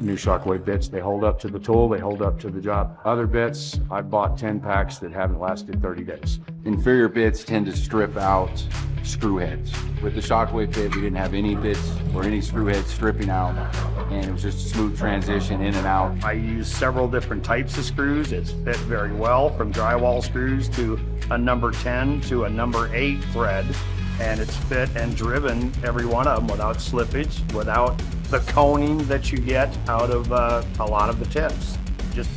new Shockwave bits. They hold up to the tool, they hold up to the job. Other bits, I've bought 10 packs that haven't lasted 30 days. Inferior bits tend to strip out screw heads. With the Shockwave bit, we didn't have any bits or any screw heads stripping out, and it was just a smooth transition in and out. I use several different types of screws. It's fit very well, from drywall screws to a number 10 to a number 8 thread. And it's fit and driven, every one of them, without slippage, without the coning that you get out of a lot of the tips. Just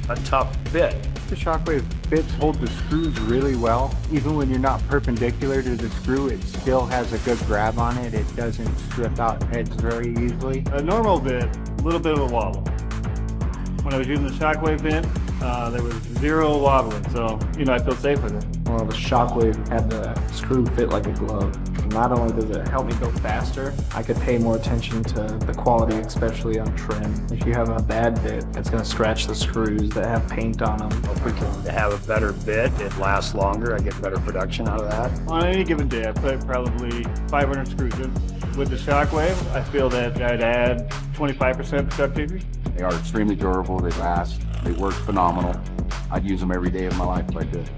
a tough bit. The Shockwave bits hold the screws really well. Even when you're not perpendicular to the screw, it still has a good grab on it. It doesn't strip out heads very easily. A normal bit, a little bit of a wobble. When I was using the Shockwave bit, there was zero wobbling, so I feel safe with it. Well, the Shockwave had the screw fit like a glove. Not only does it help me go faster, I could pay more attention to the quality, especially on trim. If you have a bad bit, it's going to scratch the screws that have paint on them. If we can have a better bit, it lasts longer. I get better production out of that. On any given day, I put probably 500 screws in. With the Shockwave, I feel that I'd add 25% productivity. They are extremely durable, they last, they work phenomenal. I'd use them every day of my life if I could.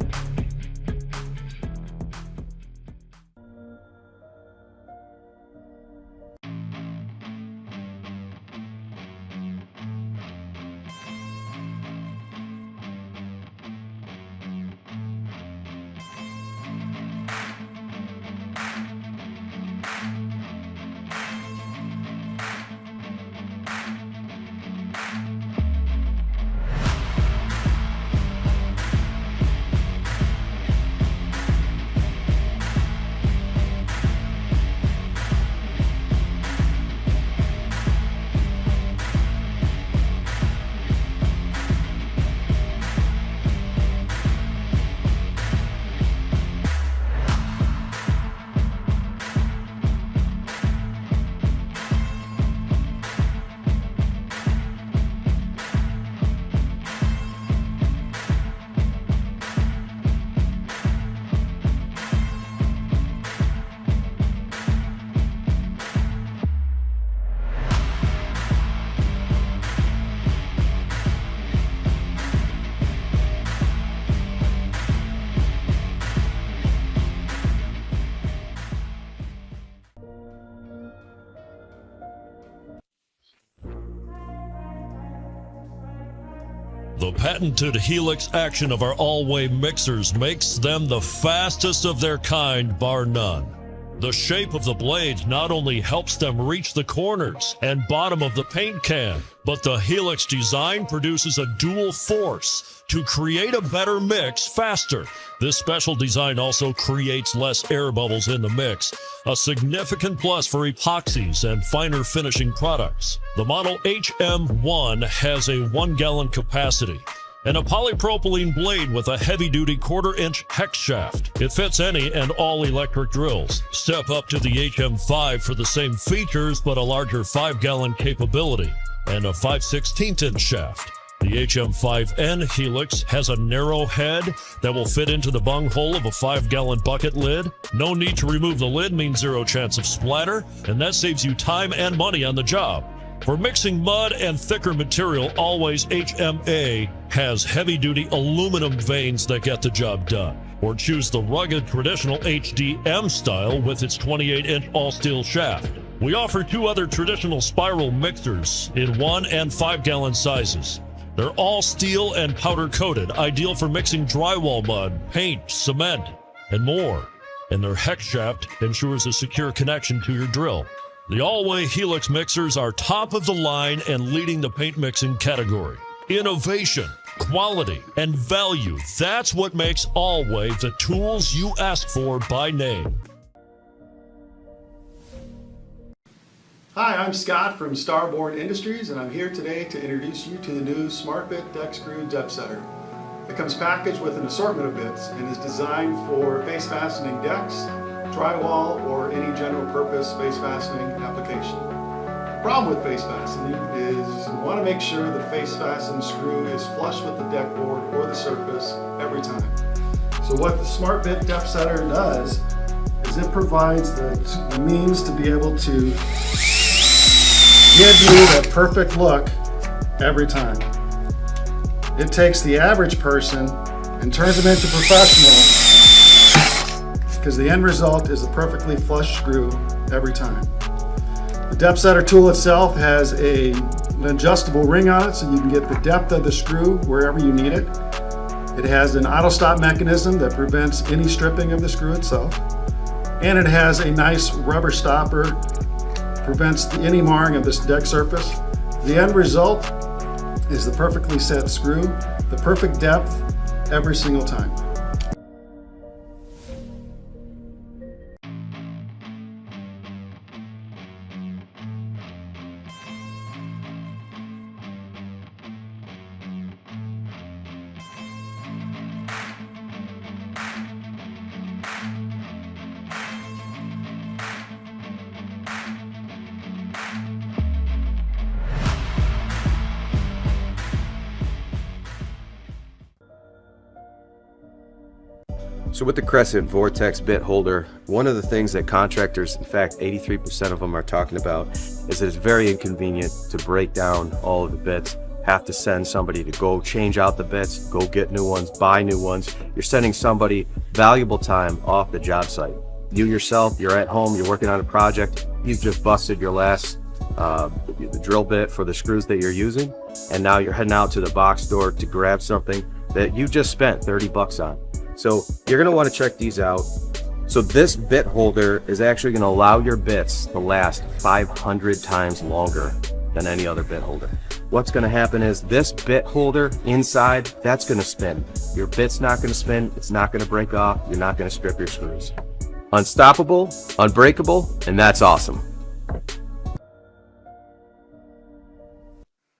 The patented helix action of our all-way mixers makes them the fastest of their kind, bar none. The shape of the blades not only helps them reach the corners and bottom of the paint can, but the helix design produces a dual force to create a better mix faster. This special design also creates less air bubbles in the mix, a significant plus for epoxies and finer finishing products. The model HM1 has a 1-gallon capacity and a polypropylene blade with a heavy-duty 1/4-inch hex shaft. It fits any and all electric drills. Step up to the HM5 for the same features but a larger 5-gallon capability and a 5/16-inch shaft. The HM5N Helix has a narrow head that will fit into the bung hole of a 5-gallon bucket lid. No need to remove the lid means zero chance of splatter, and that saves you time and money on the job. For mixing mud and thicker material, Always HMA has heavy-duty aluminum vanes that get the job done. Or choose the rugged traditional HDM style with its 28-inch all-steel shaft. We offer 2 other traditional spiral mixers in 1 and 5-gallon sizes. They're all steel and powder coated, ideal for mixing drywall mud, paint, cement, and more. And their hex shaft ensures a secure connection to your drill. The All-Way Helix mixers are top of the line and leading the paint mixing category. Innovation, quality, and value, that's what makes All-Way the tools you ask for by name. Hi, I'm Scott from Starboard Industries, and I'm here today to introduce you to the new SmartBit deck screw depth setter. It comes packaged with an assortment of bits and is designed for face fastening decks, drywall, or any general purpose face fastening application. The problem with face fastening is you want to make sure the face fastened screw is flush with the deck board or the surface every time. So what the SmartBit depth setter does is it provides the means to be able to give you the perfect look every time. It takes the average person and turns them into professional, because the end result is a perfectly flush screw every time. The depth setter tool itself has an adjustable ring on it so you can get the depth of the screw wherever you need it. It has an auto stop mechanism that prevents any stripping of the screw itself. And it has a nice rubber stopper, prevents any marring of this deck surface. The end result is the perfectly set screw, the perfect depth every single time. So with the Crescent Vortex bit holder, one of the things that contractors, in fact 83% of them are talking about, is that it's very inconvenient to break down all of the bits, have to send somebody to go change out the bits, go get new ones, buy new ones. You're sending somebody valuable time off the job site. You yourself, you're at home, you're working on a project, you've just busted your last the drill bit for the screws that you're using, and now you're heading out to the box store to grab something that you just spent 30 bucks on. So you're going to want to check these out. So this bit holder is actually going to allow your bits to last 500 times longer than any other bit holder. What's going to happen is this bit holder inside, that's going to spin. Your bit's not going to spin, it's not going to break off, you're not going to strip your screws. Unstoppable, unbreakable, and that's awesome.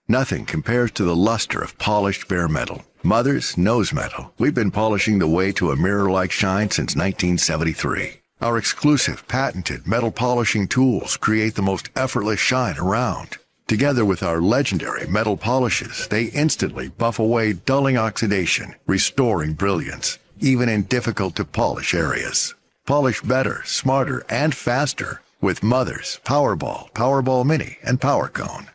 Nothing compares to the luster of polished bare metal. Mother's knows metal. We've been polishing the way to a mirror-like shine since 1973. Our exclusive, patented metal polishing tools create the most effortless shine around. Together with our legendary metal polishes, they instantly buff away dulling oxidation, restoring brilliance, even in difficult-to-polish areas. Polish better, smarter, and faster with Mother's Powerball, Powerball Mini, and Power Cone.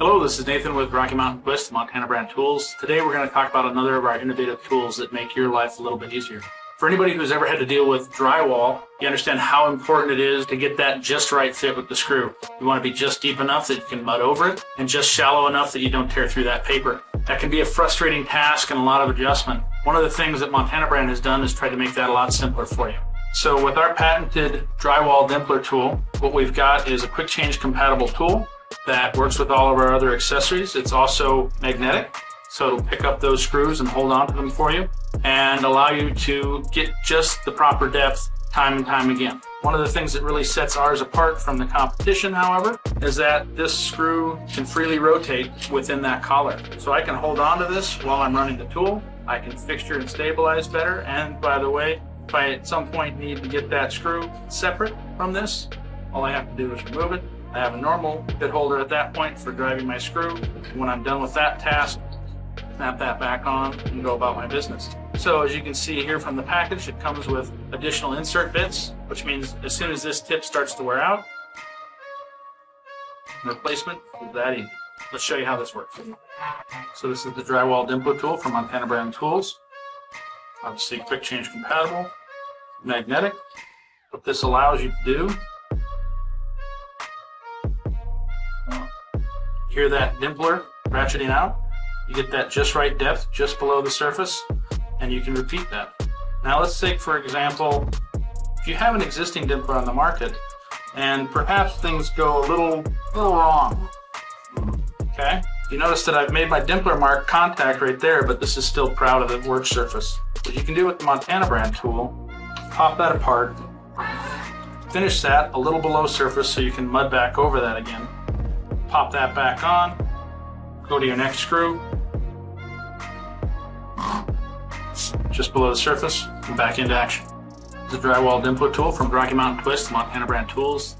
Hello, this is Nathan with Rocky Mountain Twist, Montana Brand Tools. Today we're going to talk about another of our innovative tools that make your life a little bit easier. For anybody who's ever had to deal with drywall, you understand how important it is to get that just right fit with the screw. You want to be just deep enough that you can mud over it, and just shallow enough that you don't tear through that paper. That can be a frustrating task and a lot of adjustment. One of the things that Montana Brand has done is try to make that a lot simpler for you. So with our patented drywall dimpler tool, what we've got is a quick change compatible tool that works with all of our other accessories. It's also magnetic, so it'll pick up those screws and hold on to them for you and allow you to get just the proper depth time and time again. One of the things that really sets ours apart from the competition, however, is that this screw can freely rotate within that collar. So I can hold on to this while I'm running the tool. I can fixture and stabilize better. And by the way, if I at some point need to get that screw separate from this, all I have to do is remove it. I have a normal bit holder at that point for driving my screw. When I'm done with that task, snap that back on, and go about my business. So as you can see here from the package, it comes with additional insert bits, which means as soon as this tip starts to wear out, replacement is that easy. Let's show you how this works. So this is the drywall dimple tool from Montana Brand Tools. Obviously quick change compatible, magnetic. What this allows you to do, hear that dimpler ratcheting out, you get that just right depth just below the surface, and you can repeat that. Now let's take, for example, if you have an existing dimpler on the market and perhaps things go a little wrong. Okay, you notice that I've made my dimpler mark contact right there, but this is still proud of the work surface. What you can do with the Montana Brand tool, pop that apart, finish that a little below surface so you can mud back over that again. Pop that back on, go to your next screw, just below the surface, and back into action. The drywall dimpler tool from Rocky Mountain Twist, Montana Brand Tools.